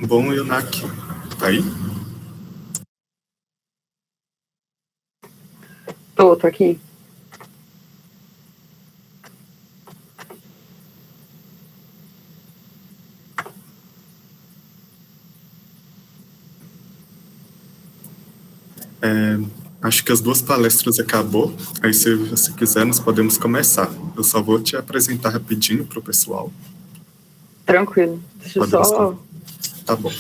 Bom, Yunak, tá aí? Tô aqui. Acho que as 2 palestras acabou. Aí, se você quiser, nós podemos começar. Eu só vou te apresentar rapidinho para o pessoal. Tranquilo. Deixa eu só... Tá bom.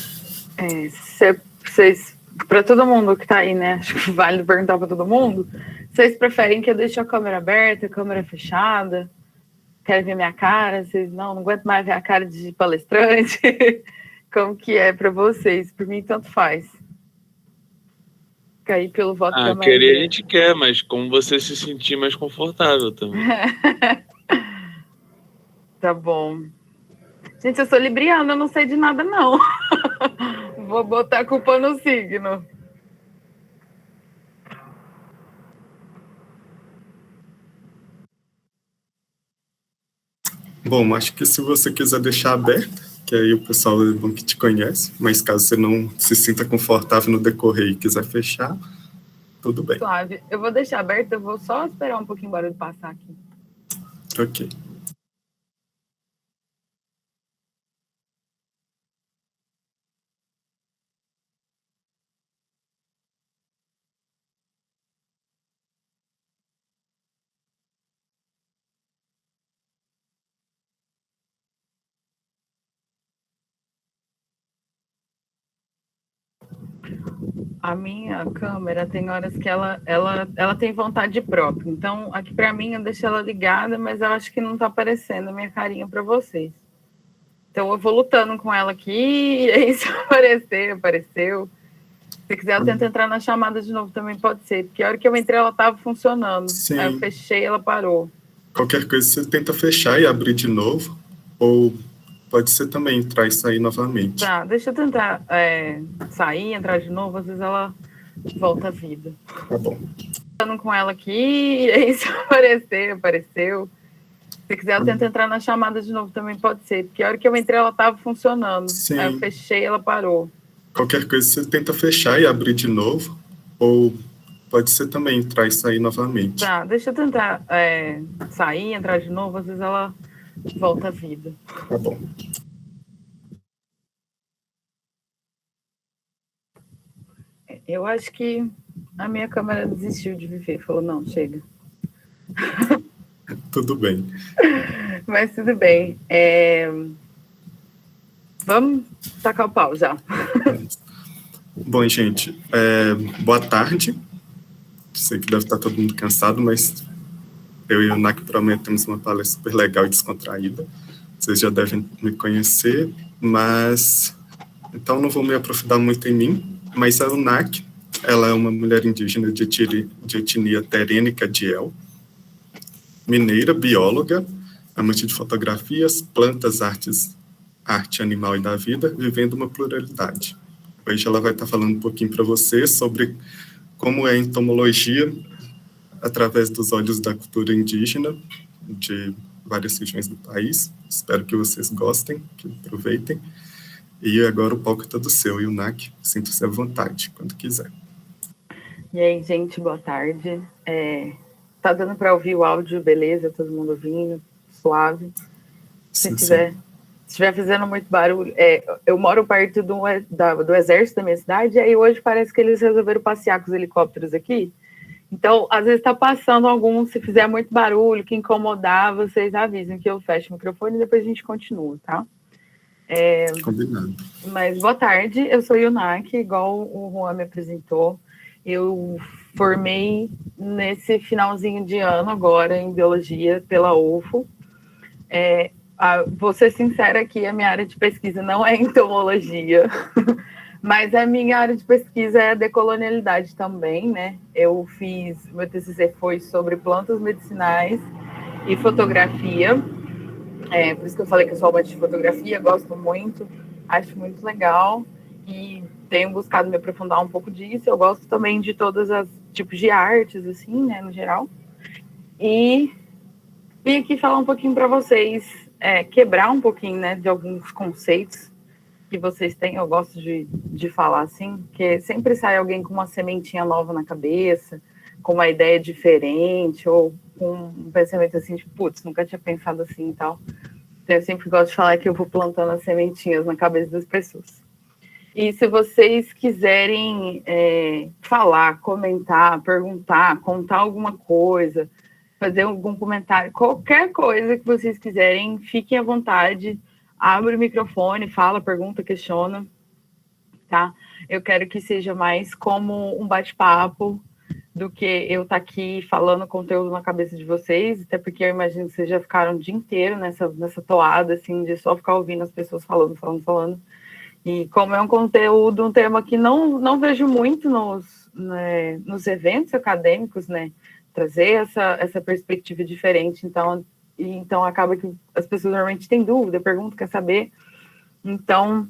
Vocês, para todo mundo que tá aí, né? Acho que vale perguntar para todo mundo. Vocês preferem que eu deixe a câmera aberta, a câmera fechada? Querem ver minha cara? Vocês não aguento mais ver a cara de palestrante? Como que é para vocês? Por mim, tanto faz. Fica aí pelo voto da maioria. Querer a gente quer, mas como você se sentir mais confortável também. Tá bom. Gente, eu sou libriana, eu não sei de nada, não. Vou botar a culpa no signo. Bom, acho que se você quiser deixar aberta, que aí o pessoal é bom que te conhece, mas caso você não se sinta confortável no decorrer e quiser fechar, tudo bem. Suave. Eu vou deixar aberta, eu vou só esperar um pouquinho o barulho passar aqui. Ok. A minha câmera tem horas que ela tem vontade própria. Então, aqui para mim, eu deixo ela ligada, mas eu acho que não está aparecendo a minha carinha para vocês. Então, eu vou lutando com ela aqui, e aí se aparecer, apareceu. Se quiser, eu tento entrar na chamada de novo também, pode ser. Porque a hora que eu entrei, ela estava funcionando. Sim. Aí eu fechei, ela parou. Qualquer coisa, você tenta fechar e abrir de novo, ou pode ser também entrar e sair novamente. Tá, deixa eu tentar sair, entrar de novo, às vezes ela volta à vida. Tá bom. Lutando com ela aqui, e aí se aparecer, apareceu. Se quiser, eu tento entrar na chamada de novo também, pode ser. Porque a hora que eu entrei, ela estava funcionando. Sim. Aí eu fechei, ela parou. Qualquer coisa, você tenta fechar e abrir de novo, ou pode ser também entrar e sair novamente. Tá, deixa eu tentar sair, entrar de novo, às vezes ela volta à vida. Tá bom. Eu acho que a minha câmera desistiu de viver. Falou, não, chega. Tudo bem. Mas tudo bem. Vamos tacar o pau já. Bom, gente, boa tarde. Sei que deve estar todo mundo cansado, mas eu e o NAC prometemos uma palestra super legal e descontraída. Vocês já devem me conhecer, mas... Então, não vou me aprofundar muito em mim, mas a UNAC, ela é uma mulher indígena de etnia terênica Diel, mineira, bióloga, amante de fotografias, plantas, arte animal e da vida, vivendo uma pluralidade. Hoje ela vai estar falando um pouquinho para vocês sobre como é a entomologia através dos olhos da cultura indígena de várias regiões do país. Espero que vocês gostem, que aproveitem. E agora o palco é todo seu, Yunak. Sinta-se à vontade, quando quiser. E aí, gente, boa tarde. Tá dando para ouvir o áudio, beleza? Todo mundo ouvindo, suave. Se estiver fazendo muito barulho... eu moro perto do exército da minha cidade, e aí hoje parece que eles resolveram passear com os helicópteros aqui. Então, às vezes está passando algum, se fizer muito barulho, que incomodar, vocês avisem que eu fecho o microfone e depois a gente continua, tá? Combinado. Mas boa tarde, eu sou Yunak, igual o Juan me apresentou. Eu formei nesse finalzinho de ano agora em biologia pela UFO. Vou ser sincera aqui, a minha área de pesquisa não é entomologia, mas a minha área de pesquisa é a decolonialidade também, né? Meu TCC foi sobre plantas medicinais e fotografia. Por isso que eu falei que eu sou amante de fotografia, gosto muito, acho muito legal e tenho buscado me aprofundar um pouco disso. Eu gosto também de todos os tipos de artes, assim, né, no geral. E vim aqui falar um pouquinho para vocês, quebrar um pouquinho, né, de alguns conceitos que vocês têm. Eu gosto de falar assim, que sempre sai alguém com uma sementinha nova na cabeça, com uma ideia diferente, ou com um pensamento assim, tipo, putz, nunca tinha pensado assim e tal. Então, eu sempre gosto de falar que eu vou plantando as sementinhas na cabeça das pessoas. E se vocês quiserem falar, comentar, perguntar, contar alguma coisa, fazer algum comentário, qualquer coisa que vocês quiserem, fiquem à vontade, abre o microfone, fala, pergunta, questiona, tá? Eu quero que seja mais como um bate-papo do que eu estar aqui falando conteúdo na cabeça de vocês, até porque eu imagino que vocês já ficaram o dia inteiro nessa toada, assim, de só ficar ouvindo as pessoas falando. E como é um conteúdo, um tema que não vejo muito nos eventos acadêmicos, né? Trazer essa perspectiva diferente. Então acaba que as pessoas normalmente têm dúvida, perguntam, quer saber. Então,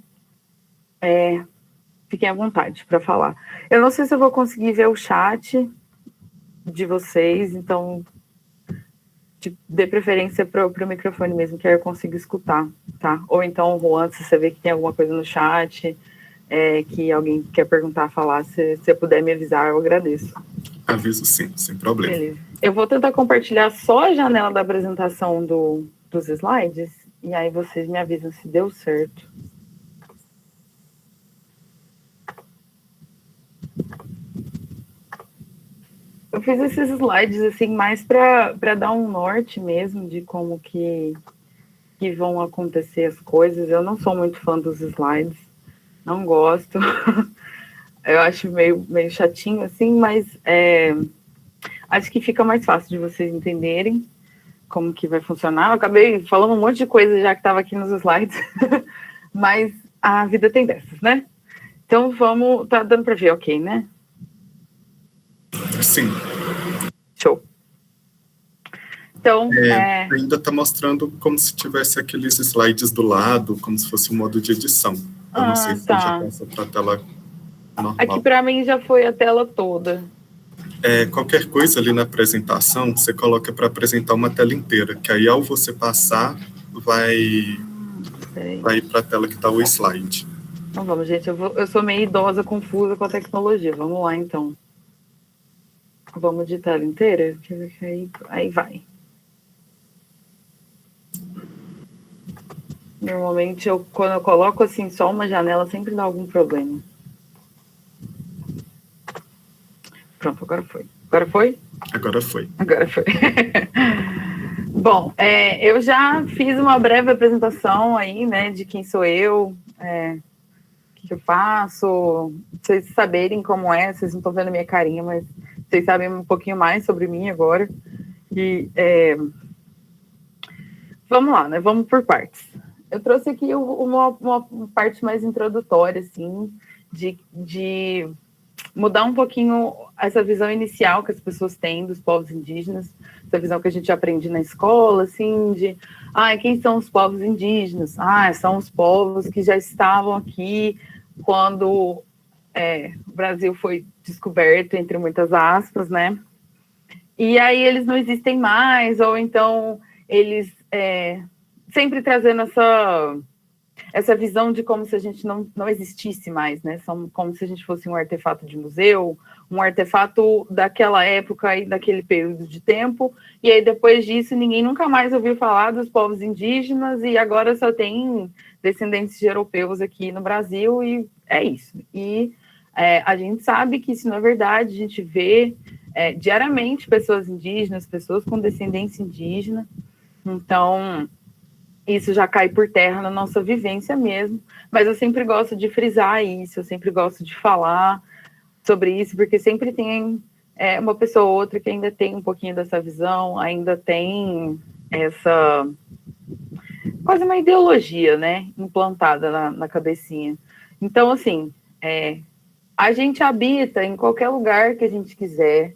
fiquem à vontade para falar. Eu não sei se eu vou conseguir ver o chat de vocês, então dê preferência para o microfone mesmo, que aí eu consigo escutar, tá? Ou então, Juan, se você vê que tem alguma coisa no chat, que alguém quer perguntar, falar, se você puder me avisar, eu agradeço. Aviso sim, sem problema. Beleza. Eu vou tentar compartilhar só a janela da apresentação dos slides, e aí vocês me avisam se deu certo. Eu fiz esses slides assim mais para dar um norte mesmo de como que vão acontecer as coisas. Eu não sou muito fã dos slides, não gosto. Eu acho meio chatinho assim, mas acho que fica mais fácil de vocês entenderem como que vai funcionar. Eu acabei falando um monte de coisa já que estava aqui nos slides, mas a vida tem dessas, né? Então vamos, tá dando para ver, ok, né? Sim. Show. Então, ainda está mostrando como se tivesse aqueles slides do lado, como se fosse um modo de edição. Eu não sei se já passa para a tela normal. Aqui para mim já foi a tela toda. Qualquer coisa ali na apresentação, você coloca para apresentar uma tela inteira, que aí ao você passar, vai para a tela que está o slide. Então vamos, gente, eu sou meio idosa, confusa com a tecnologia. Vamos lá, então. Vamos de tela inteira? Aí vai. Normalmente, quando eu coloco assim só uma janela, sempre dá algum problema. Pronto, agora foi. Agora foi? Agora foi. Agora foi. Bom, eu já fiz uma breve apresentação aí, né, de quem sou eu, o que eu faço, vocês saberem como é, vocês não estão vendo a minha carinha, mas vocês sabem um pouquinho mais sobre mim agora. E vamos lá, né? Vamos por partes. Eu trouxe aqui uma parte mais introdutória, assim, de mudar um pouquinho essa visão inicial que as pessoas têm dos povos indígenas, essa visão que a gente aprende na escola, assim, de quem são os povos indígenas? São os povos que já estavam aqui quando o Brasil foi descoberto, entre muitas aspas, né? E aí eles não existem mais, ou então eles sempre trazendo essa visão de como se a gente não existisse mais, né? São como se a gente fosse um artefato de museu, um artefato daquela época e daquele período de tempo, e aí depois disso ninguém nunca mais ouviu falar dos povos indígenas, e agora só tem descendentes de europeus aqui no Brasil, e é isso. E a gente sabe que isso não é verdade, a gente vê diariamente pessoas indígenas, pessoas com descendência indígena, então isso já cai por terra na nossa vivência mesmo, mas eu sempre gosto de frisar isso, eu sempre gosto de falar sobre isso, porque sempre tem uma pessoa ou outra que ainda tem um pouquinho dessa visão, ainda tem essa quase uma ideologia, né, implantada na cabecinha. Então, assim, a gente habita em qualquer lugar que a gente quiser,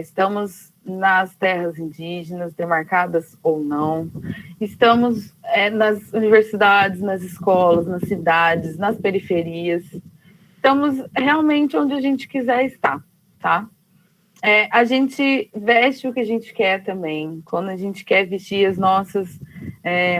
estamos nas terras indígenas, demarcadas ou não, estamos nas universidades, nas escolas, nas cidades, nas periferias, estamos realmente onde a gente quiser estar, tá? A gente veste o que a gente quer também. Quando a gente quer vestir as nossas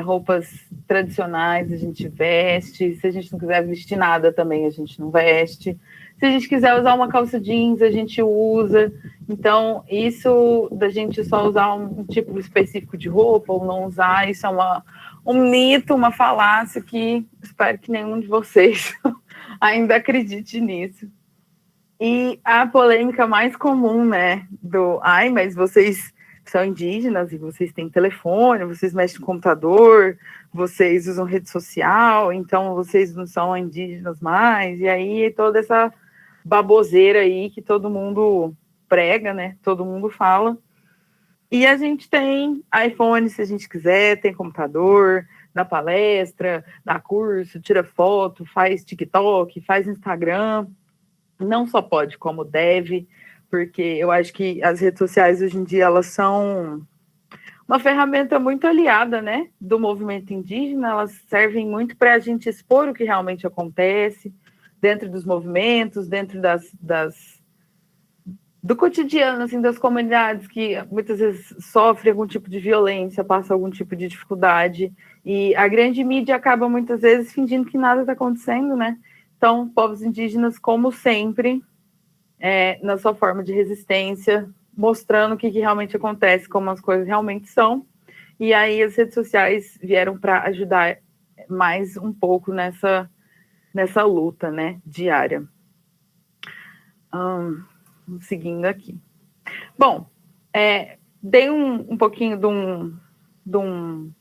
roupas tradicionais, a gente veste. Se a gente não quiser vestir nada também, a gente não veste. Se a gente quiser usar uma calça jeans, a gente usa. Então, isso da gente só usar um tipo específico de roupa ou não usar, isso é um mito, uma falácia que espero que nenhum de vocês ainda acredite nisso. E a polêmica mais comum, né, mas vocês são indígenas e vocês têm telefone, vocês mexem no computador, vocês usam rede social, então vocês não são indígenas mais, e aí toda essa baboseira aí que todo mundo prega, né, todo mundo fala. E a gente tem iPhone, se a gente quiser, tem computador, dá palestra, dá curso, tira foto, faz TikTok, faz Instagram. Não só pode, como deve, porque eu acho que as redes sociais hoje em dia elas são uma ferramenta muito aliada, né, do movimento indígena. Elas servem muito para a gente expor o que realmente acontece dentro dos movimentos, dentro do cotidiano, assim, das comunidades que muitas vezes sofrem algum tipo de violência, passam algum tipo de dificuldade, e a grande mídia acaba muitas vezes fingindo que nada está acontecendo, né? Então, povos indígenas, como sempre, na sua forma de resistência, mostrando o que realmente acontece, como as coisas realmente são. E aí as redes sociais vieram para ajudar mais um pouco nessa luta, né, diária. Seguindo aqui. Bom, dei um pouquinho de um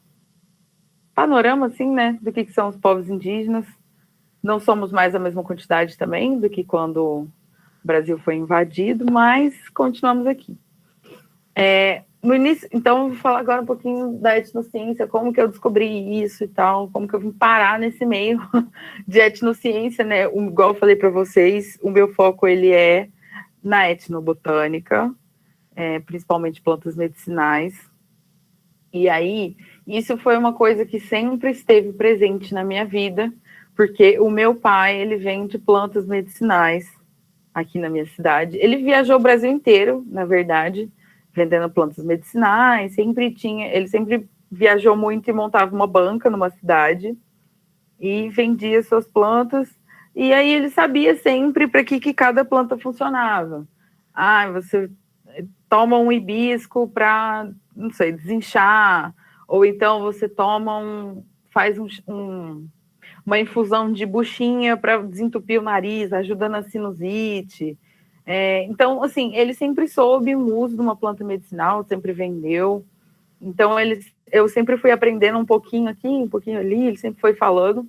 panorama, assim, né, do que são os povos indígenas. Não somos mais a mesma quantidade também do que quando o Brasil foi invadido, mas continuamos aqui. No início, então, vou falar agora um pouquinho da etnociência, como que eu descobri isso e tal, como que eu vim parar nesse meio de etnociência, né? Igual eu falei para vocês, o meu foco ele é na etnobotânica, principalmente plantas medicinais. E aí, isso foi uma coisa que sempre esteve presente na minha vida, porque o meu pai, ele vende plantas medicinais aqui na minha cidade. Ele viajou o Brasil inteiro, na verdade, vendendo plantas medicinais, ele sempre viajou muito e montava uma banca numa cidade e vendia suas plantas, e aí ele sabia sempre para que cada planta funcionava. Você toma um hibisco para, não sei, desinchar, ou então você faz uma infusão de buchinha para desentupir o nariz, ajudando a sinusite. Então, assim, ele sempre soube o uso de uma planta medicinal, sempre vendeu. Então, eu sempre fui aprendendo um pouquinho aqui, um pouquinho ali, ele sempre foi falando.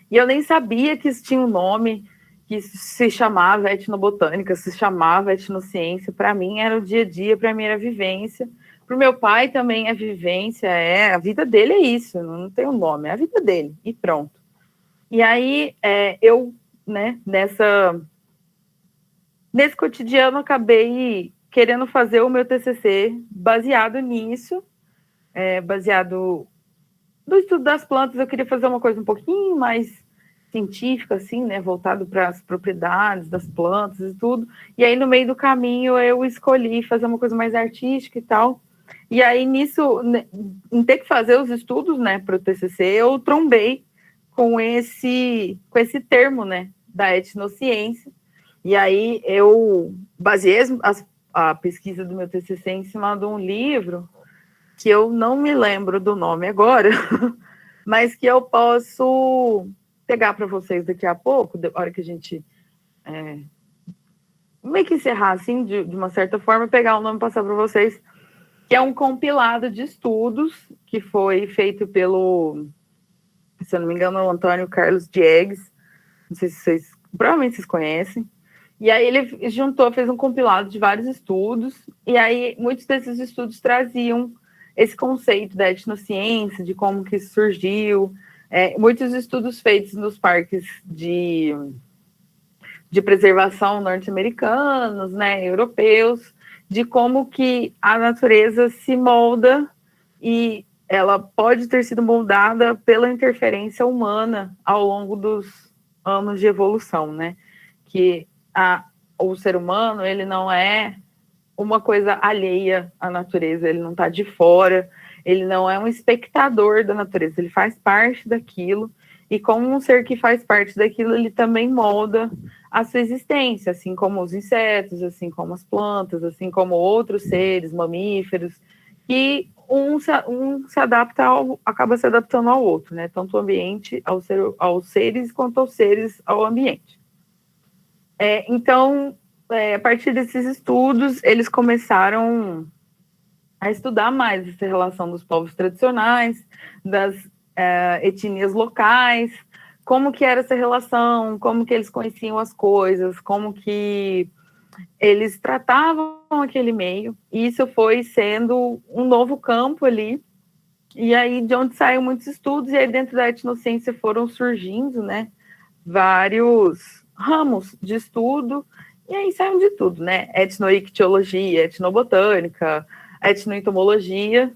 E eu nem sabia que isso tinha um nome, que isso se chamava etnobotânica, se chamava etnociência. Para mim era o dia a dia, para mim era vivência. Para o meu pai também é vivência, a vida dele é isso, não tem um nome, é a vida dele, e pronto. E aí eu, né, nesse cotidiano, acabei querendo fazer o meu TCC baseado nisso, baseado no estudo das plantas. Eu queria fazer uma coisa um pouquinho mais científica, assim, né, voltado para as propriedades das plantas e tudo. E aí, no meio do caminho, eu escolhi fazer uma coisa mais artística e tal. E aí, nisso, em ter que fazer os estudos, né, para o TCC, eu trombei com esse termo, né, da etnociência. E aí, eu baseei a pesquisa do meu TCC em cima de um livro que eu não me lembro do nome agora, mas que eu posso pegar para vocês daqui a pouco, da hora que a gente meio que encerrar, assim, de uma certa forma, pegar o nome e passar para vocês, que é um compilado de estudos que foi feito pelo, se eu não me engano, o Antônio Carlos Diegues, não sei se provavelmente vocês conhecem. E aí ele fez um compilado de vários estudos, e aí muitos desses estudos traziam esse conceito da etnociência, de como que isso surgiu, muitos estudos feitos nos parques de preservação norte-americanos, né, europeus, de como que a natureza se molda e ela pode ter sido moldada pela interferência humana ao longo dos anos de evolução, né, que o ser humano, ele não é uma coisa alheia à natureza, ele não está de fora, ele não é um espectador da natureza, ele faz parte daquilo, e como um ser que faz parte daquilo, ele também molda a sua existência, assim como os insetos, assim como as plantas, assim como outros seres, mamíferos, que um se adapta acaba se adaptando ao outro, né? Tanto o ambiente aos seres quanto aos seres ao ambiente. Então, a partir desses estudos, eles começaram a estudar mais essa relação dos povos tradicionais, das etnias locais, como que era essa relação, como que eles conheciam as coisas, como que eles tratavam aquele meio, e isso foi sendo um novo campo ali, e aí de onde saíram muitos estudos, e aí dentro da etnociência foram surgindo, né, vários ramos de estudo, e aí saíram de tudo, né, etnoictiologia, etnobotânica, etnoentomologia,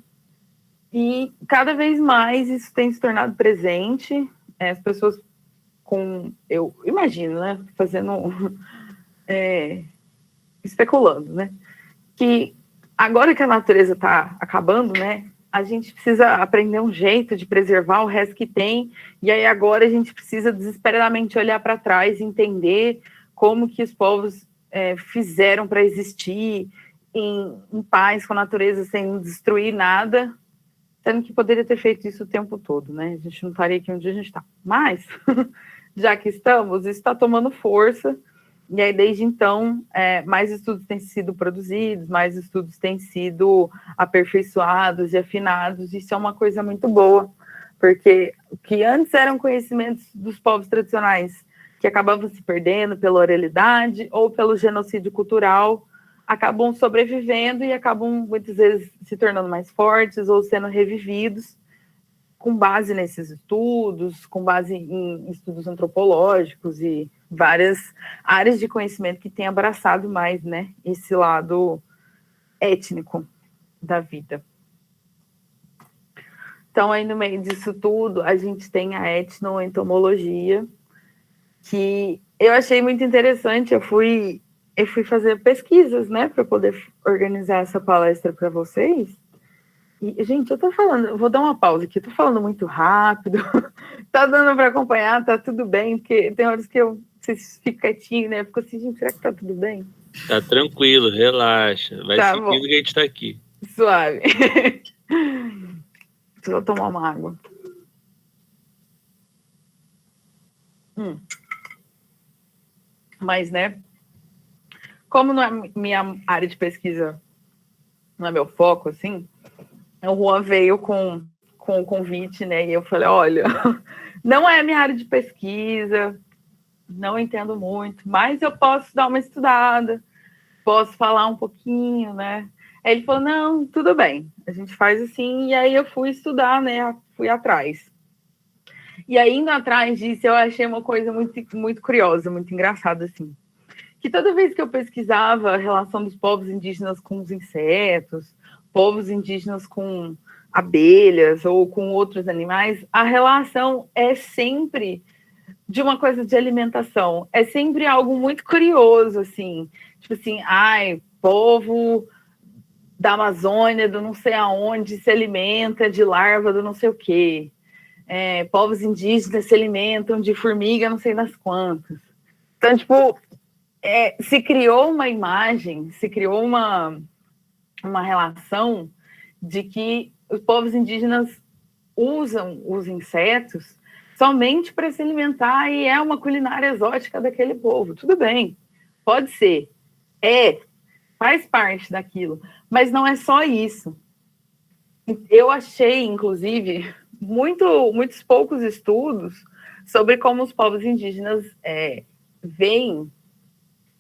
e cada vez mais isso tem se tornado presente, as pessoas eu imagino, né, especulando, né, que agora que a natureza está acabando, né, a gente precisa aprender um jeito de preservar o resto que tem, e aí agora a gente precisa desesperadamente olhar para trás e entender como que os povos fizeram para existir em paz com a natureza, sem destruir nada, sendo que poderia ter feito isso o tempo todo, né? A gente não estaria aqui onde a gente está. Mas, já que estamos, isso está tomando força, e aí desde então, mais estudos têm sido produzidos, mais estudos têm sido aperfeiçoados e afinados, isso é uma coisa muito boa, porque o que antes eram conhecimentos dos povos tradicionais, que acabavam se perdendo pela oralidade ou pelo genocídio cultural, acabam sobrevivendo e acabam, muitas vezes, se tornando mais fortes ou sendo revividos com base nesses estudos, com base em estudos antropológicos e várias áreas de conhecimento que têm abraçado mais, né, esse lado étnico da vida. Então, aí no meio disso tudo, a gente tem a etnoentomologia, que eu achei muito interessante. Eu fui fazer pesquisas, né, para poder organizar essa palestra para vocês. E, gente, eu vou dar uma pausa aqui, eu tô falando muito rápido, tá dando para acompanhar, tá tudo bem, porque tem horas que vocês ficam quietinhos, né? Fico assim, gente, será que tá tudo bem? Tá tranquilo, relaxa. Vai Tá seguindo bom. que a gente tá aqui. Suave. Deixa eu tomar uma água. Mas, né, como não é minha área de pesquisa, não é meu foco, assim, o Juan veio com o convite, né, e eu falei, olha, não é minha área de pesquisa, não entendo muito, mas eu posso dar uma estudada, posso falar um pouquinho, né. Aí ele falou, não, tudo bem, a gente faz assim, e aí eu fui estudar, né, fui atrás. E aí, indo atrás disso, eu achei uma coisa muito, muito curiosa, muito engraçada, assim, que toda vez que eu pesquisava a relação dos povos indígenas com os insetos, povos indígenas com abelhas ou com outros animais, a relação é sempre de uma coisa de alimentação. É sempre algo muito curioso, assim. Tipo assim, povo da Amazônia, do não sei aonde, se alimenta de larva do não sei o quê. Povos indígenas se alimentam de formiga não sei das quantas. Então, tipo, se criou uma imagem, se criou uma relação de que os povos indígenas usam os insetos somente para se alimentar e é uma culinária exótica daquele povo. Tudo bem, pode ser, faz parte daquilo, mas não é só isso. Eu achei, inclusive, muitos poucos estudos sobre como os povos indígenas veem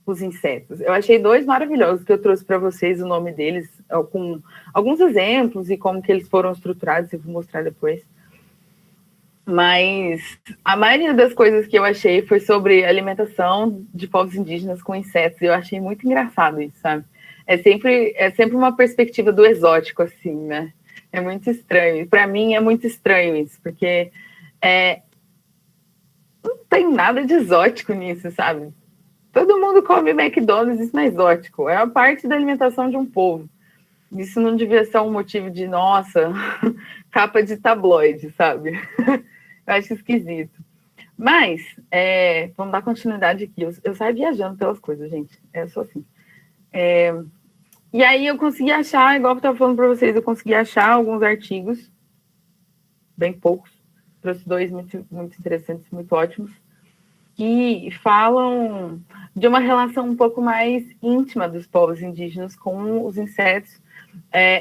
os insetos. Eu achei 2 maravilhosos que eu trouxe para vocês o nome deles, com alguns exemplos e como que eles foram estruturados, eu vou mostrar depois. Mas a maioria das coisas que eu achei foi sobre alimentação de povos indígenas com insetos. Eu achei muito engraçado isso, sabe? É sempre uma perspectiva do exótico, assim, né? É muito estranho. Para mim é muito estranho isso, porque não tem nada de exótico nisso, sabe? Todo mundo come McDonald's, isso não é exótico, é a parte da alimentação de um povo. Isso não devia ser um motivo de, nossa, capa de tabloide, sabe? Eu acho esquisito. Mas, vamos dar continuidade aqui. Eu saio viajando pelas coisas, gente. Eu sou assim. E aí eu consegui achar, igual eu estava falando para vocês, eu consegui achar alguns artigos, bem poucos, trouxe dois muito, muito interessantes, muito ótimos, que falam de uma relação um pouco mais íntima dos povos indígenas com os insetos,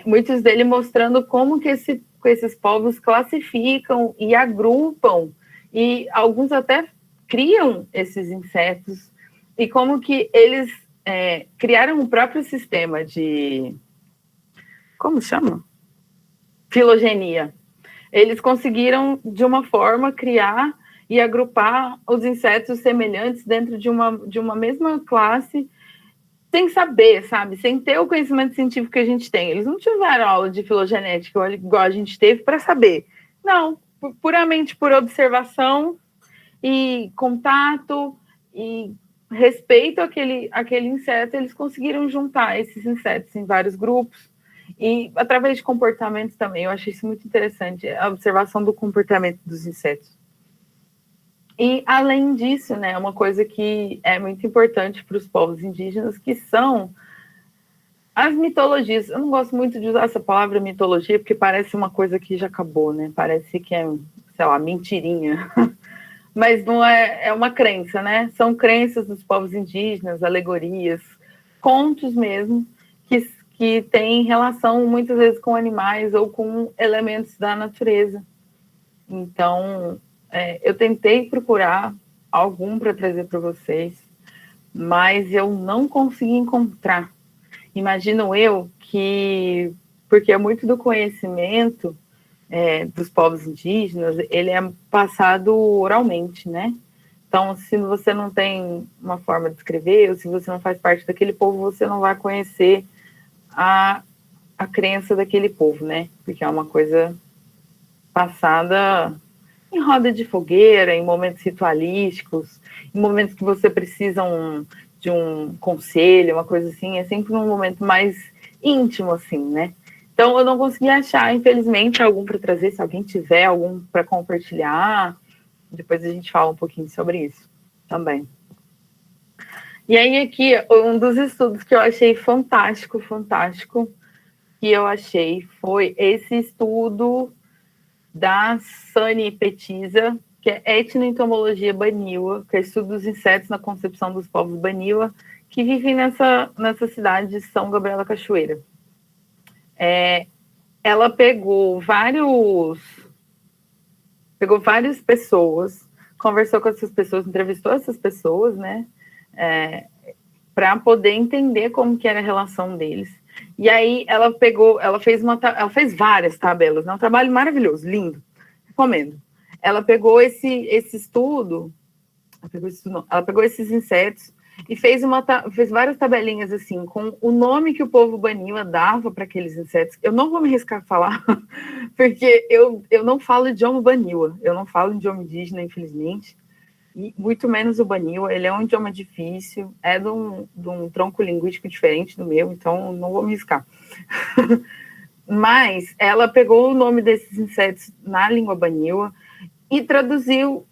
muitos deles mostrando como que esses povos classificam e agrupam, e alguns até criam esses insetos, e como que eles criaram um próprio sistema de... Como chama? Filogenia. Eles conseguiram, de uma forma, criar e agrupar os insetos semelhantes dentro de uma mesma classe, sem saber, sabe? Sem ter o conhecimento científico que a gente tem. Eles não tiveram aula de filogenética igual a gente teve para saber. Não, puramente por observação e contato e respeito àquele inseto, eles conseguiram juntar esses insetos em vários grupos e através de comportamentos também. Eu achei isso muito interessante, a observação do comportamento dos insetos. E, além disso, né, uma coisa que é muito importante para os povos indígenas, que são as mitologias. Eu não gosto muito de usar essa palavra mitologia, porque parece uma coisa que já acabou, né? Parece que é, sei lá, mentirinha. Mas não é uma crença, né? São crenças dos povos indígenas, alegorias, contos mesmo, que têm relação muitas vezes com animais ou com elementos da natureza. Então, eu tentei procurar algum para trazer para vocês, mas eu não consegui encontrar. Imagino eu que, porque é muito do conhecimento dos povos indígenas, ele é passado oralmente, né? Então, se você não tem uma forma de escrever, ou se você não faz parte daquele povo, você não vai conhecer a crença daquele povo, né? Porque é uma coisa passada em roda de fogueira, em momentos ritualísticos, em momentos que você precisa de um conselho, uma coisa assim, é sempre um momento mais íntimo, assim, né? Então, eu não consegui achar, infelizmente, algum para trazer. Se alguém tiver algum para compartilhar, depois a gente fala um pouquinho sobre isso também. E aí, aqui, um dos estudos que eu achei fantástico, que eu achei foi esse estudo da Sani Petiza, que é Etnoentomologia Baniwa, que é estudo dos insetos na concepção dos povos Baniwa, que vivem nessa cidade de São Gabriel da Cachoeira. Ela pegou várias pessoas, conversou com essas pessoas, entrevistou essas pessoas, né, para poder entender como que era a relação deles. E aí ela fez várias tabelas, né, um trabalho maravilhoso, lindo, recomendo. Ela pegou esse estudo, ela pegou esses insetos e fez várias tabelinhas assim, com o nome que o povo Baniwa dava para aqueles insetos. Eu não vou me arriscar a falar, porque eu não falo idioma Baniwa, eu não falo idioma indígena, infelizmente, e muito menos o Baniwa. Ele é um idioma difícil, é de um tronco linguístico diferente do meu, então não vou me arriscar. Mas ela pegou o nome desses insetos na língua Baniwa e traduziu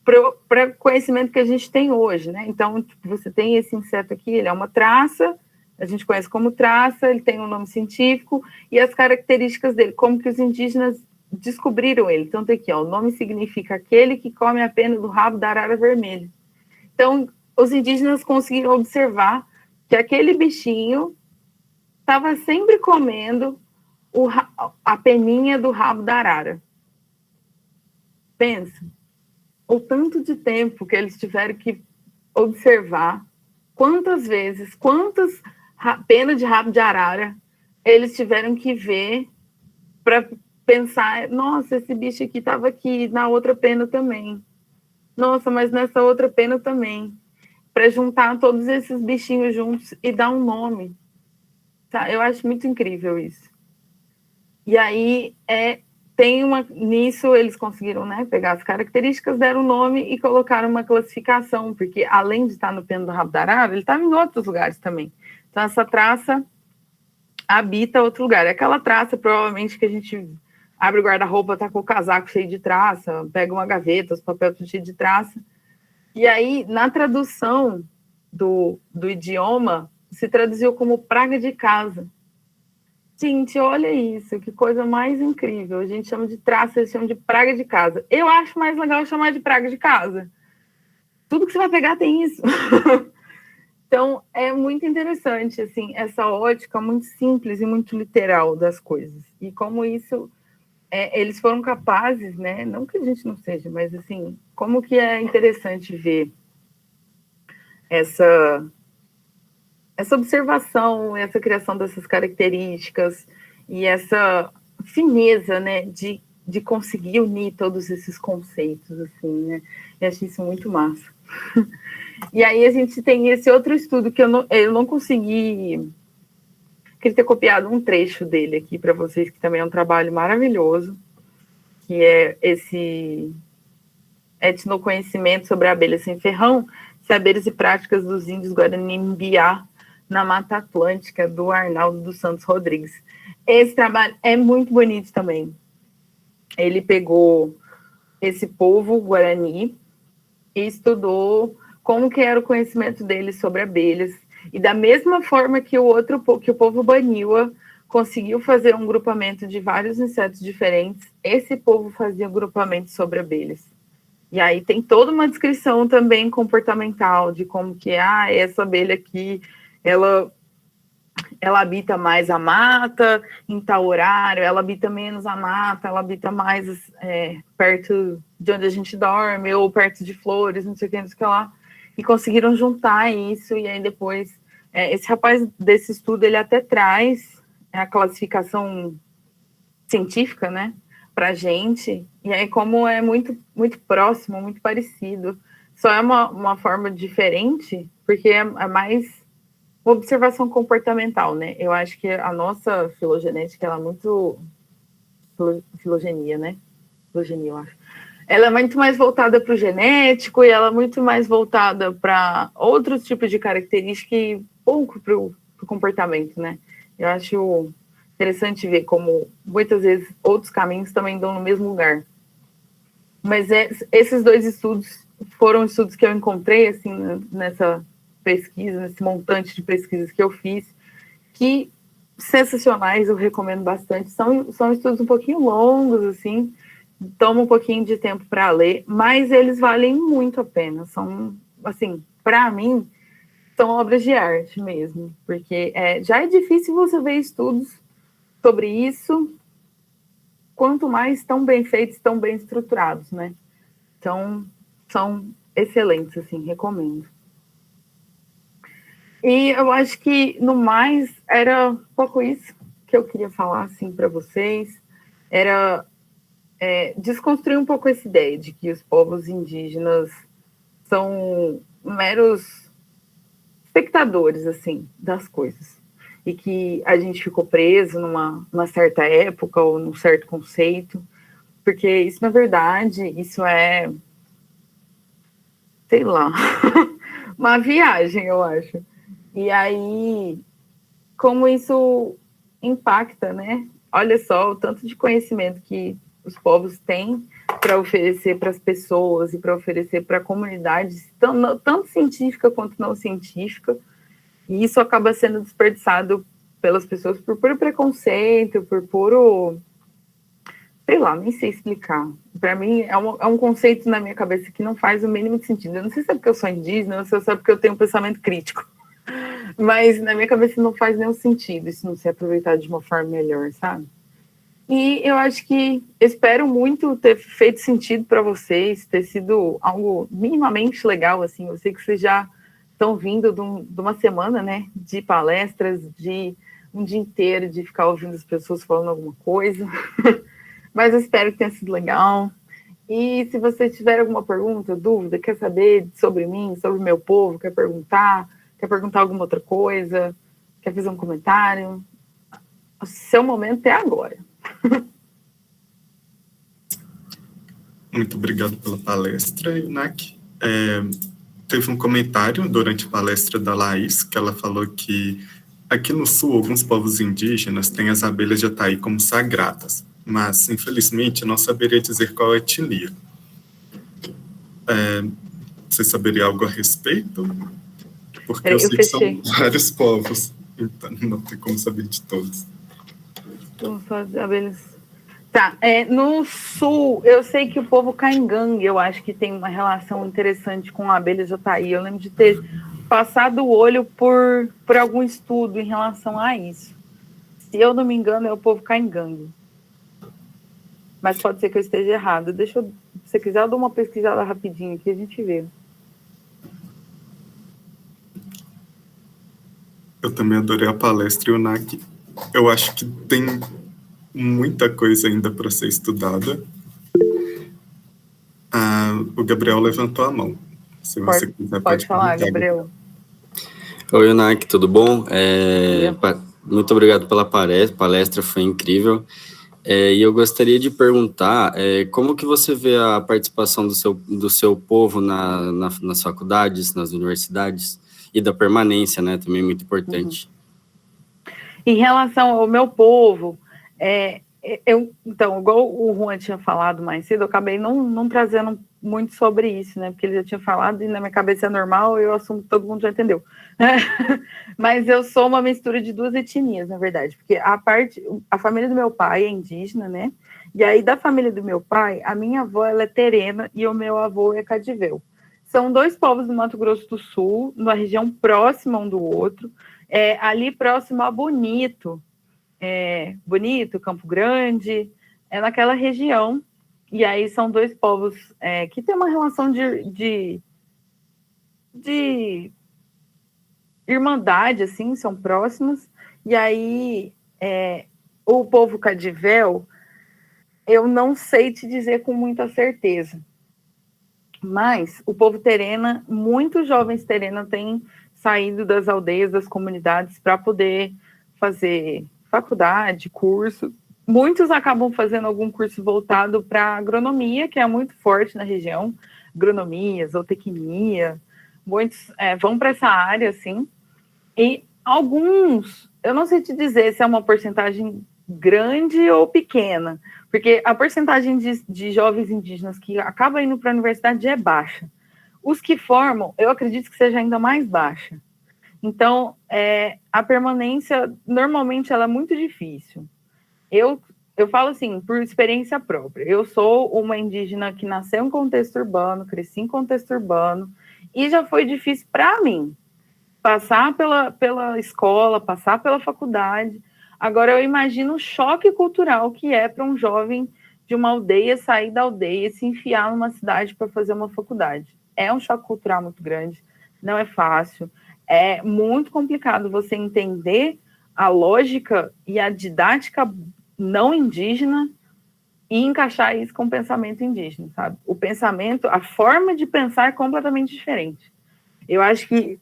para o conhecimento que a gente tem hoje, né? Então, você tem esse inseto aqui, ele é uma traça, a gente conhece como traça, ele tem um nome científico e as características dele, como que os indígenas descobriram ele. Então, tem aqui, ó, o nome significa aquele que come a pena do rabo da arara vermelha. Então, os indígenas conseguiram observar que aquele bichinho estava sempre comendo a peninha do rabo da arara. Pensa. O tanto de tempo que eles tiveram que observar, quantas penas de rabo de arara eles tiveram que ver para pensar, nossa, esse bicho aqui estava aqui, na outra pena também. Nossa, mas nessa outra pena também. Para juntar todos esses bichinhos juntos e dar um nome. Tá? Eu acho muito incrível isso. E aí nisso eles conseguiram, né, pegar as características, deram o nome e colocaram uma classificação, porque além de estar no pêndulo do rabo da arara, ele estava em outros lugares também. Então, essa traça habita outro lugar. É aquela traça, provavelmente, que a gente abre o guarda-roupa, tá com o casaco cheio de traça, pega uma gaveta, os papéis tudo cheio de traça. E aí, na tradução do idioma, se traduziu como praga de casa. Gente, olha isso, que coisa mais incrível. A gente chama de traça, eles chamam de praga de casa. Eu acho mais legal chamar de praga de casa. Tudo que você vai pegar tem isso. Então, é muito interessante, assim, essa ótica muito simples e muito literal das coisas. E como isso, eles foram capazes, né? Não que a gente não seja, mas, assim, como que é interessante ver essa observação, essa criação dessas características e essa fineza, né, de conseguir unir todos esses conceitos, assim, né? Eu acho isso muito massa. E aí a gente tem esse outro estudo que eu não consegui... Queria ter copiado um trecho dele aqui para vocês, que também é um trabalho maravilhoso, que é esse etnoconhecimento sobre a abelha sem ferrão, saberes e práticas dos índios Guarani-Mbiá na Mata Atlântica, do Arnaldo dos Santos Rodrigues. Esse trabalho é muito bonito também. Ele pegou esse povo Guarani e estudou como que era o conhecimento deles sobre abelhas. E da mesma forma que o povo Baniwa conseguiu fazer um grupamento de vários insetos diferentes, esse povo fazia um grupamento sobre abelhas. E aí tem toda uma descrição também comportamental de como que essa abelha aqui, ela habita mais a mata em tal horário, ela habita menos a mata, ela habita mais perto de onde a gente dorme, ou perto de flores, não sei o que lá. E conseguiram juntar isso, e aí depois... esse rapaz desse estudo, ele até traz a classificação científica, né, para a gente, e aí como é muito, muito próximo, muito parecido, só é uma forma diferente, porque é mais observação comportamental, né? Eu acho que a nossa filogenética, ela é muito... Filogenia, né? Filogenia, eu acho. Ela é muito mais voltada para o genético e ela é muito mais voltada para outros tipos de características e pouco para o comportamento, né? Eu acho interessante ver como muitas vezes outros caminhos também dão no mesmo lugar. Mas esses dois estudos foram estudos que eu encontrei assim nessa pesquisa, nesse montante de pesquisas que eu fiz, que sensacionais, eu recomendo bastante. São estudos um pouquinho longos, assim, toma um pouquinho de tempo para ler, mas eles valem muito a pena. São, assim, para mim, são obras de arte mesmo, porque já é difícil você ver estudos sobre isso, quanto mais tão bem feitos, tão bem estruturados, né? Então, são excelentes, assim, recomendo. E eu acho que, no mais, era um pouco isso que eu queria falar, assim, para vocês. Era desconstruir um pouco essa ideia de que os povos indígenas são meros espectadores, assim, das coisas. E que a gente ficou preso numa certa época ou num certo conceito. Porque isso, na verdade, isso é... sei lá... uma viagem, eu acho. E aí, como isso impacta, né? Olha só o tanto de conhecimento que os povos têm para oferecer para as pessoas e para oferecer para comunidades, tanto científica quanto não científica, e isso acaba sendo desperdiçado pelas pessoas por puro preconceito, por puro... sei lá, nem sei explicar. Para mim, é um conceito na minha cabeça que não faz o mínimo de sentido. Eu não sei se é porque eu sou indígena, não sei se é porque eu tenho um pensamento crítico. Mas na minha cabeça não faz nenhum sentido isso não ser aproveitado de uma forma melhor, sabe? E eu acho que espero muito ter feito sentido para vocês, ter sido algo minimamente legal, assim. Eu sei que vocês já estão vindo de uma semana, né, de palestras, de um dia inteiro de ficar ouvindo as pessoas falando alguma coisa. Mas eu espero que tenha sido legal. E se você tiver alguma pergunta, dúvida, quer saber sobre mim, sobre o meu povo, quer perguntar alguma outra coisa, quer fazer um comentário, o seu momento é agora. Muito obrigado pela palestra, Inak. Teve um comentário durante a palestra da Laís, que ela falou que aqui no sul, alguns povos indígenas têm as abelhas de Jataí como sagradas, mas, infelizmente, não saberia dizer qual etnia. Você saberia algo a respeito? Porque eu sei que são vários povos, então não tem como saber de todos. Então, só as abelhas... Tá, no sul, eu sei que o povo caingangue, eu acho que tem uma relação interessante com a abelha jataí. Eu lembro de ter passado o olho por algum estudo em relação a isso. Se eu não me engano, é o povo caingangue. Mas pode ser que eu esteja errado. Se você quiser, eu dou uma pesquisada rapidinho aqui, a gente vê. Eu também adorei a palestra, e o NAC, eu acho que tem muita coisa ainda para ser estudada. O Gabriel levantou a mão. Se você quiser, pode falar, Gabriel. Oi, Inak, tudo bom? Muito obrigado pela palestra, foi incrível. E eu gostaria de perguntar como que você vê a participação do seu povo nas faculdades, nas universidades, e da permanência, né? Também muito importante. Em relação ao meu povo, então, igual o Juan tinha falado mais cedo, eu acabei não trazendo muito sobre isso, né? Porque ele já tinha falado e na minha cabeça é normal, eu assumo que todo mundo já entendeu. Mas eu sou uma mistura de duas etnias, na verdade, porque a família do meu pai é indígena, né? E aí, da família do meu pai, a minha avó ela é terena e o meu avô é cadivel. São dois povos do Mato Grosso do Sul, numa região próxima um do outro, ali próximo a Bonito, Campo Grande, naquela região. E aí são dois povos que têm uma relação de irmandade, assim, são próximos. E aí o povo cadivel, eu não sei te dizer com muita certeza. Mas o povo terena, muitos jovens terena têm saído das aldeias, das comunidades, para poder fazer faculdade, curso. Muitos acabam fazendo algum curso voltado para agronomia, que é muito forte na região, agronomia, zootecnia, muitos vão para essa área, assim, e alguns, eu não sei te dizer se é uma porcentagem grande ou pequena, porque a porcentagem de jovens indígenas que acabam indo para a universidade é baixa. Os que formam, eu acredito que seja ainda mais baixa. Então, a permanência, normalmente, ela é muito difícil. Eu falo assim, por experiência própria. Eu sou uma indígena que nasceu em contexto urbano, cresci em contexto urbano, e já foi difícil para mim passar pela escola, passar pela faculdade. Agora, eu imagino o choque cultural que é para um jovem de uma aldeia sair da aldeia e se enfiar numa cidade para fazer uma faculdade. É um choque cultural muito grande, não é fácil. É muito complicado você entender a lógica e a didática não indígena e encaixar isso com o pensamento indígena, sabe? O pensamento, a forma de pensar é completamente diferente. Eu acho que,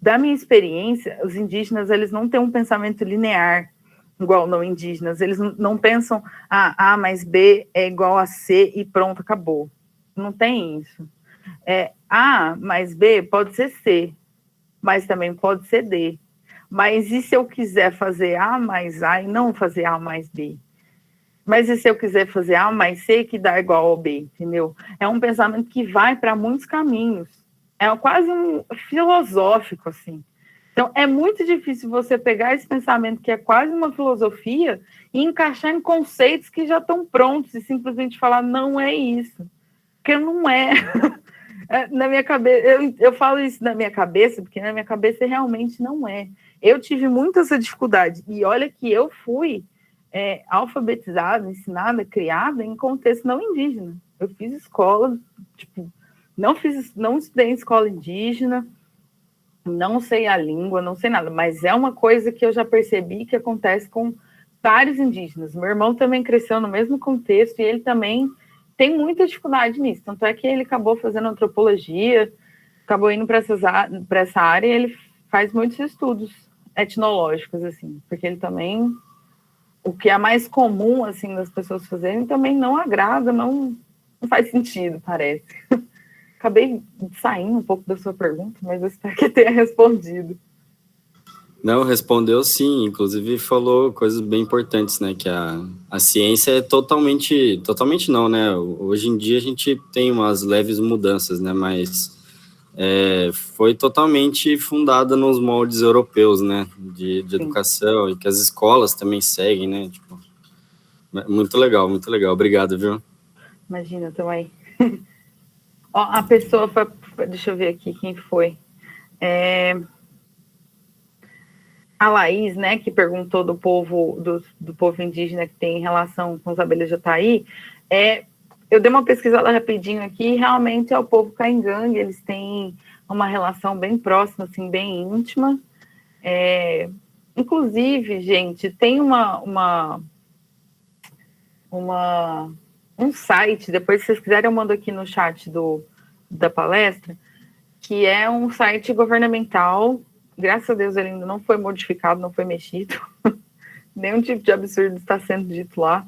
da minha experiência, os indígenas, eles não têm um pensamento linear igual não indígenas. Eles não pensam, A mais B é igual a C e pronto, acabou. Não tem isso. A mais B pode ser C, mas também pode ser D. Mas e se eu quiser fazer A mais A e não fazer A mais B? Mas e se eu quiser fazer A mais C que dá igual ao B, entendeu? É um pensamento que vai para muitos caminhos. É quase um filosófico, assim. Então, é muito difícil você pegar esse pensamento que é quase uma filosofia e encaixar em conceitos que já estão prontos e simplesmente falar, não é isso. Porque não é. Na minha cabeça, eu falo isso na minha cabeça, porque na minha cabeça realmente não é. Eu tive muita essa dificuldade. E olha que eu fui alfabetizada, ensinada, criada em contexto não indígena. Eu fiz escola, não estudei em escola indígena, não sei a língua, não sei nada, mas é uma coisa que eu já percebi que acontece com vários indígenas. Meu irmão também cresceu no mesmo contexto e ele também tem muita dificuldade nisso. Tanto é que ele acabou fazendo antropologia, acabou indo para essa área e ele faz muitos estudos etnológicos, assim, porque ele também o que é mais comum, assim, das pessoas fazerem, também não agrada, não faz sentido, parece. Acabei saindo um pouco da sua pergunta, mas eu espero que tenha respondido. Não, respondeu sim, inclusive falou coisas bem importantes, né, que a ciência é totalmente não, né, hoje em dia a gente tem umas leves mudanças, né, mas foi totalmente fundada nos moldes europeus, né, de educação, e que as escolas também seguem, né, tipo, muito legal, obrigado, viu? Imagina, também. Ó, a pessoa foi, deixa eu ver aqui quem foi. A Laís, né, que perguntou do povo indígena que tem relação com os abelhas de Jataí, eu dei uma pesquisada rapidinho aqui, e realmente é o povo caingangue, eles têm uma relação bem próxima, assim, bem íntima. Inclusive, gente, tem um site, depois se vocês quiserem eu mando aqui no chat da palestra, que é um site governamental. Graças a Deus ele ainda não foi modificado, não foi mexido. Nenhum tipo de absurdo está sendo dito lá.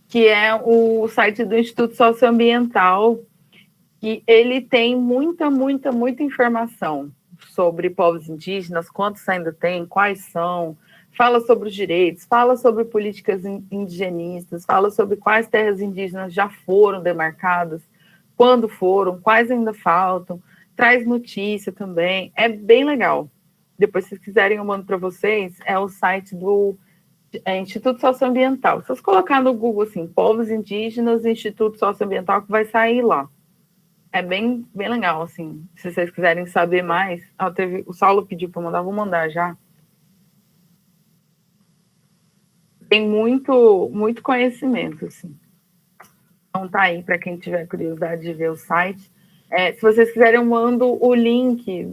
Que é o site do Instituto Socioambiental. E ele tem muita informação sobre povos indígenas, quantos ainda tem, quais são. Fala sobre os direitos, fala sobre políticas indigenistas, fala sobre quais terras indígenas já foram demarcadas, quando foram, quais ainda faltam. Traz notícia também. É bem legal. Depois, se vocês quiserem, eu mando para vocês. É o site do Instituto Socioambiental. Se vocês colocar no Google, assim, povos indígenas, Instituto Socioambiental, que vai sair lá. É bem legal, assim. Se vocês quiserem saber mais. O Saulo pediu para mandar, vou mandar já. Tem muito conhecimento, assim. Então tá aí, para quem tiver curiosidade de ver o site. Se vocês quiserem, eu mando o link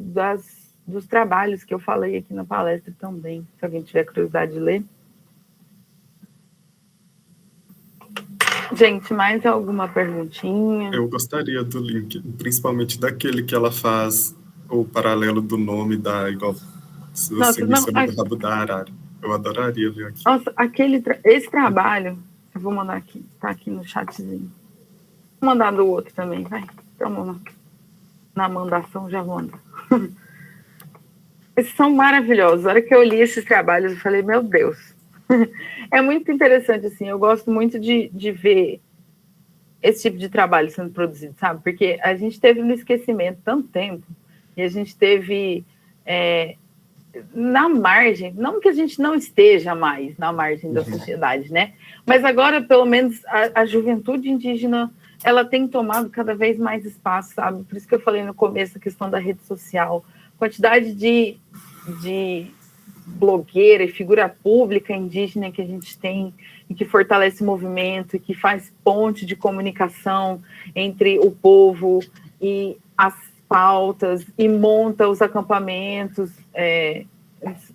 dos trabalhos que eu falei aqui na palestra também, se alguém tiver curiosidade de ler. Gente, mais alguma perguntinha? Eu gostaria do link, principalmente daquele que ela faz o paralelo do nome igual se você mencionou do rabo da arara. Eu adoraria ler aqui. Nossa, esse trabalho, eu vou mandar aqui, tá aqui no chatzinho. Vou mandar do outro também, vai. Então, na mandação já vou mandar. Esses são maravilhosos. A hora que eu li esses trabalhos, eu falei, meu Deus. É muito interessante, assim, eu gosto muito de ver esse tipo de trabalho sendo produzido, sabe? Porque a gente teve no esquecimento tanto tempo, e a gente teve na margem, não que a gente não esteja mais na margem da sociedade, né? Mas agora, pelo menos, a juventude indígena, ela tem tomado cada vez mais espaço, sabe? Por isso que eu falei no começo a questão da rede social, quantidade de blogueira e figura pública indígena que a gente tem e que fortalece o movimento e que faz ponte de comunicação entre o povo e as pautas e monta os acampamentos.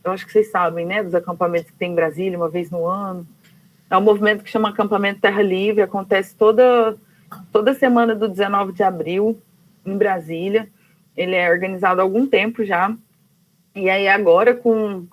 Eu acho que vocês sabem, né, dos acampamentos que tem em Brasília uma vez no ano. É um movimento que chama Acampamento Terra Livre, acontece toda semana do 19 de abril em Brasília. Ele é organizado há algum tempo já. E aí agora com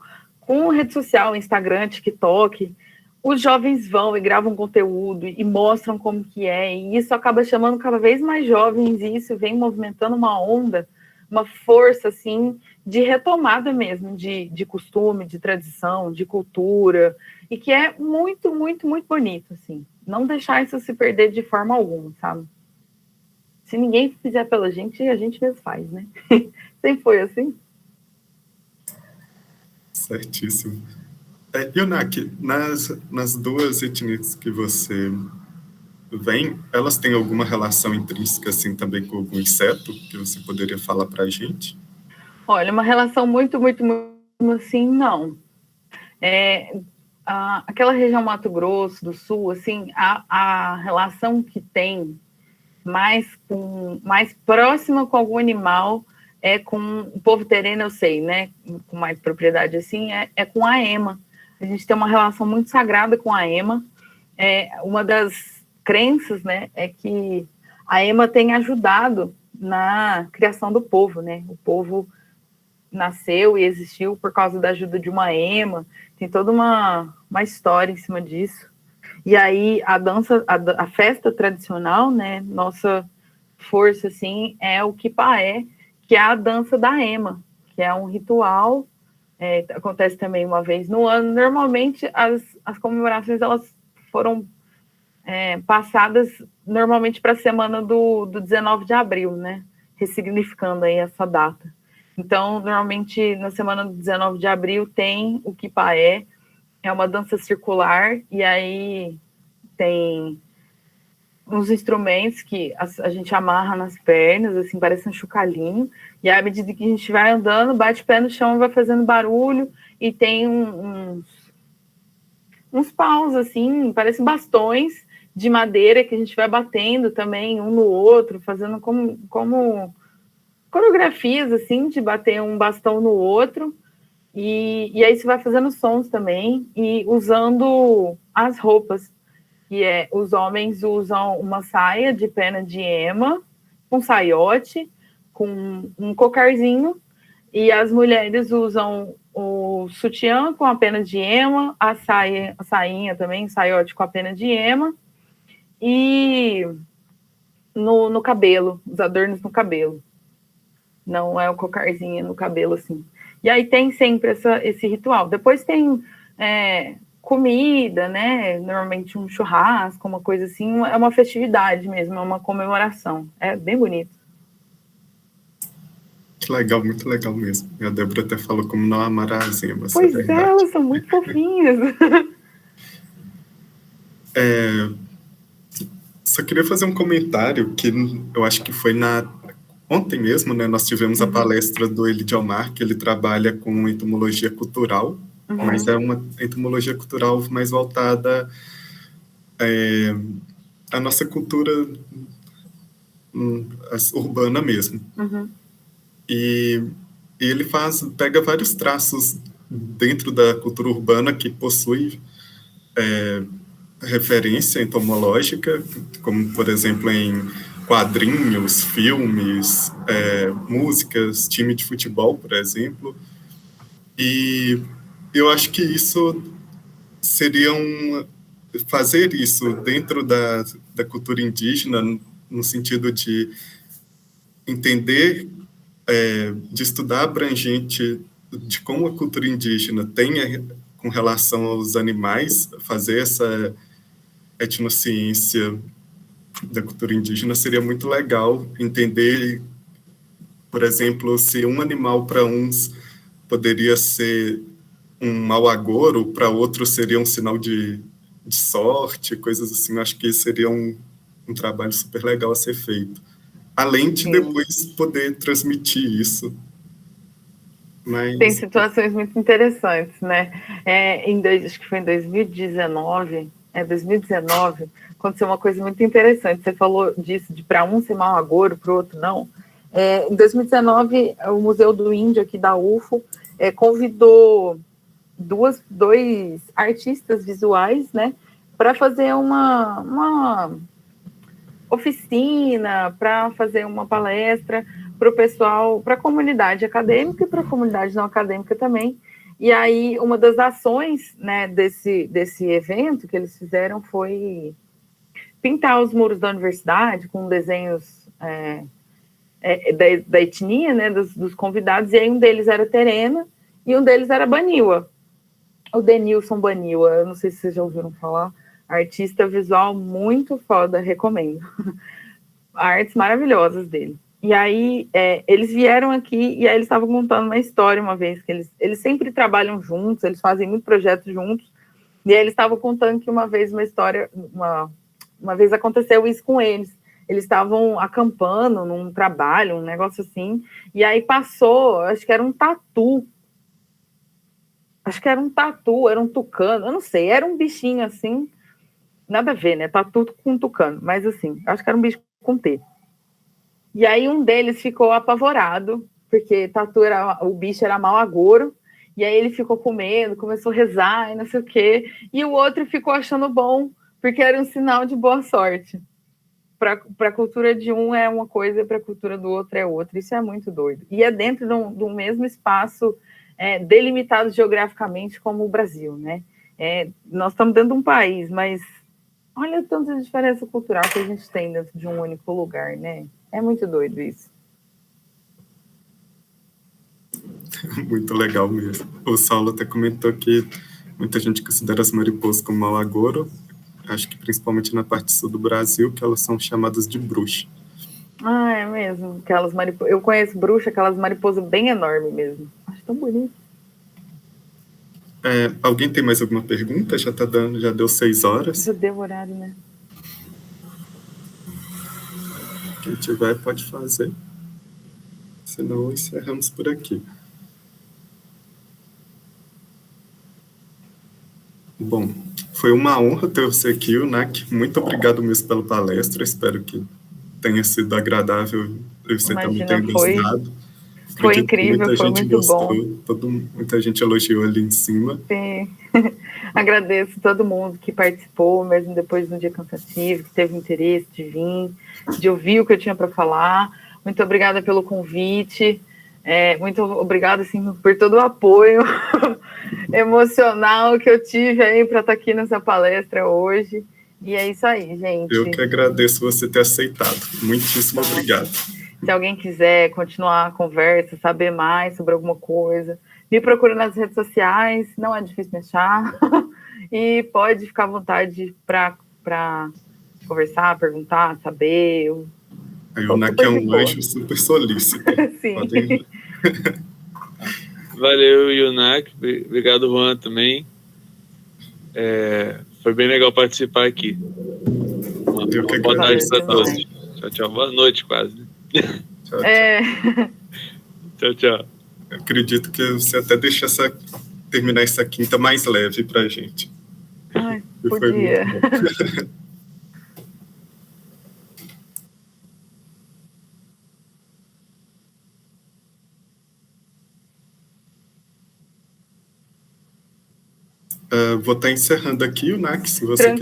rede social, Instagram, TikTok, os jovens vão e gravam conteúdo e mostram como que é, e isso acaba chamando cada vez mais jovens, e isso vem movimentando uma onda, uma força, assim, de retomada mesmo, de costume, de tradição, de cultura, e que é muito bonito, assim. Não deixar isso se perder de forma alguma, sabe? Se ninguém fizer pela gente, a gente mesmo faz, né? Sempre foi assim? Certíssimo. Yonak, nas duas etnias que você vem, elas têm alguma relação intrínseca, assim, também com algum inseto que você poderia falar para a gente? Olha, uma relação muito assim, não. Aquela região Mato Grosso do Sul, assim, a relação que tem mais próxima com algum animal é com o povo tereno, eu sei, né? Com mais propriedade, assim, é com a ema. A gente tem uma relação muito sagrada com a ema. Uma das crenças, né, é que a ema tem ajudado na criação do povo, né? O povo nasceu e existiu por causa da ajuda de uma ema, tem toda uma história em cima disso. E aí a festa tradicional, né, nossa força, assim, é o Kipaé, que é a dança da ema, que é um ritual, acontece também uma vez no ano. Normalmente as comemorações, elas foram passadas normalmente para a semana do 19 de abril, né, ressignificando aí essa data. Então, normalmente, na semana do 19 de abril, tem o Kipaé, é uma dança circular, e aí tem uns instrumentos que a gente amarra nas pernas, assim, parece um chocalhinho, e à medida que a gente vai andando, bate o pé no chão e vai fazendo barulho, e tem uns paus, assim, parecem bastões de madeira que a gente vai batendo também um no outro, fazendo como coreografias, assim, de bater um bastão no outro, e aí você vai fazendo sons também, e usando as roupas, que os homens usam uma saia de pena de ema, um saiote, com um cocarzinho, e as mulheres usam o sutiã com a pena de ema, a sainha também, saiote com a pena de ema, e no cabelo, os adornos no cabelo. Não é o cocarzinho no cabelo, assim. E aí tem sempre esse ritual. Depois tem comida, né? Normalmente um churrasco, uma coisa assim. É uma festividade mesmo, é uma comemoração. É bem bonito. Que legal, muito legal mesmo. A Débora até falou como não amar as emas. Pois elas são muito fofinhas. Só queria fazer um comentário que eu acho que foi ontem mesmo, né? Nós tivemos a palestra do Elidiomar, que ele trabalha com entomologia cultural, mas é uma entomologia cultural mais voltada à nossa cultura urbana mesmo. E ele pega vários traços dentro da cultura urbana que possui referência entomológica, como, por exemplo, em quadrinhos, filmes, músicas, time de futebol, por exemplo. E eu acho que isso seria fazer isso dentro da cultura indígena, no sentido de entender, de estudar abrangente de como a cultura indígena tem com relação aos animais, fazer essa etnociência da cultura indígena, seria muito legal entender, por exemplo, se um animal para uns poderia ser um mau agouro, para outros seria um sinal de sorte, coisas assim. Eu acho que seria um trabalho super legal a ser feito. Além de depois poder transmitir isso. Mas... Tem situações muito interessantes, né? Acho que foi em 2019, aconteceu uma coisa muito interessante. Você falou disso, de para um ser mau agouro, para o outro não. Em 2019, o Museu do Índio, aqui da UFO, convidou dois artistas visuais, né, para fazer uma oficina, para fazer uma palestra para o pessoal, para a comunidade acadêmica e para a comunidade não acadêmica também. E aí, uma das ações, né, desse evento que eles fizeram foi pintar os muros da universidade com desenhos da etnia, né, dos convidados, e aí um deles era Terena e um deles era Baniwa, o Denilson Baniwa. Eu não sei se vocês já ouviram falar, artista visual muito foda, recomendo. Artes maravilhosas dele. E aí, eles vieram aqui e aí eles estavam contando uma história uma vez, que eles sempre trabalham juntos, eles fazem muito projeto juntos, e aí eles estavam contando que uma vez uma vez aconteceu isso com eles. Eles estavam acampando num trabalho, um negócio assim, e aí passou, acho que era um tatu, era um tucano, eu não sei, era um bichinho assim, nada a ver, né, tatu com tucano, mas assim, acho que era um bicho com T. E aí um deles ficou apavorado, porque o bicho era mau agouro, e aí ele ficou com medo, começou a rezar e não sei o quê, e o outro ficou achando bom, porque era um sinal de boa sorte. para a cultura de um é uma coisa, para a cultura do outro é outra. Isso é muito doido. E é dentro de um mesmo espaço delimitado geograficamente como o Brasil, né? Nós estamos dentro de um país, mas olha tanta diferença cultural que a gente tem dentro de um único lugar, né? É muito doido isso. Muito legal mesmo. O Saulo até comentou que muita gente considera as mariposas como mau agouro, acho que principalmente na parte sul do Brasil, que elas são chamadas de bruxa. Ah, é mesmo. Aquelas mariposas. Eu conheço bruxa, aquelas mariposas bem enormes mesmo. Acho tão bonito. Alguém tem mais alguma pergunta? Já deu 6 horas. Já deu horário, né? Quem tiver pode fazer. Senão encerramos por aqui. Bom, foi uma honra ter você aqui, Nak. Muito obrigado mesmo pela palestra. Espero que tenha sido agradável e você também tenha gostado. Foi incrível, foi muito bom. Muita gente elogiou ali em cima. Sim. Agradeço todo mundo que participou, mesmo depois de um dia cansativo, que teve interesse de vir, de ouvir o que eu tinha para falar. Muito obrigada pelo convite. Muito obrigada assim, por todo o apoio emocional que eu tive aí para estar aqui nessa palestra hoje. E é isso aí, gente. Eu que agradeço você ter aceitado. Muitíssimo obrigado. Se alguém quiser continuar a conversa, saber mais sobre alguma coisa, me procura nas redes sociais, não é difícil me achar. E pode ficar à vontade para conversar, perguntar, saber. Aí o Nak é um anjo super solícito. Sim. Podem... Valeu, Yunak. Obrigado, Juan, também. Foi bem legal participar aqui. Uma boa tarde para todos. Tchau, tchau. Boa noite, quase. Tchau, tchau. Tchau, tchau. Eu acredito que você até deixa terminar essa quinta mais leve para a gente. Ai, podia. Vou estar encerrando aqui, Nak, se você quiser.